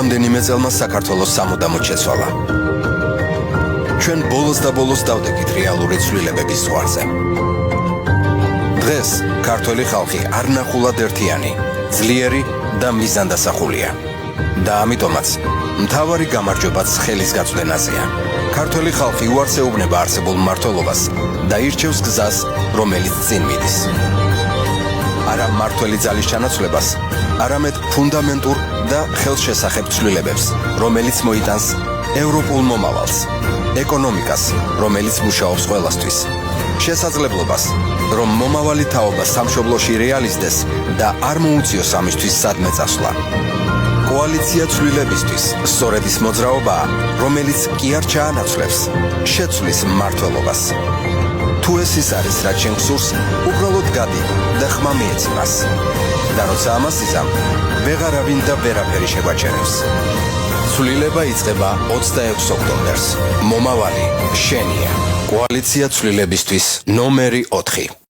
რამდენიმე წელმა საქართველოს სამუდამოდ შეცვალა. ჩვენ ბოლოს და ბოლოს დავდექით რეალური ცვლილებების ზღვარზე. დღეს ქართველი ხალხი არნახულად ერთიანი, ძლიერი და მიზანდასახულია. და ამიტომაც მთავარი გამარჯვებაც ხელის გაწვდენაზეა. ქართველი ხალხი უარსეუბნება არსებულ მმართველობას და ირჩევს გზას, რომელიც წინ მიდის. არა მმართველი ძალის ჩანაცვლებას, არამედ ფუნდამენტურ და ხელშესახებ ცვლილებებს, რომელიც მოიტანს ევროპულ მომავალს, ეკონომიკას, რომელიც მუშაობს ყველასთვის, შესაძლებლობას, რომ მომავალი თაობა სამშობლოში რეალიზდეს და არ მოუწიოს ამისთვის სადმე წასვლა. კოალიცია ცვლილებისთვის სწორედ ის მოძრაობაა, რომელიც კი არ ჩაანაცვლებს, შეცვლის მმართველობას. თუ ეს ის არის, რაც შენ გსურს, უბრალოდ გადი და ხმა მიეცემას. და როცა ამას იზამ, ვეღარავინ და ვერაფერი შეგვაჩერებს. ცვლილება იწყება 26 ოქტომბერს. მომავალი შენია. კოალიცია ცვლილებისთვის ნომერი 4.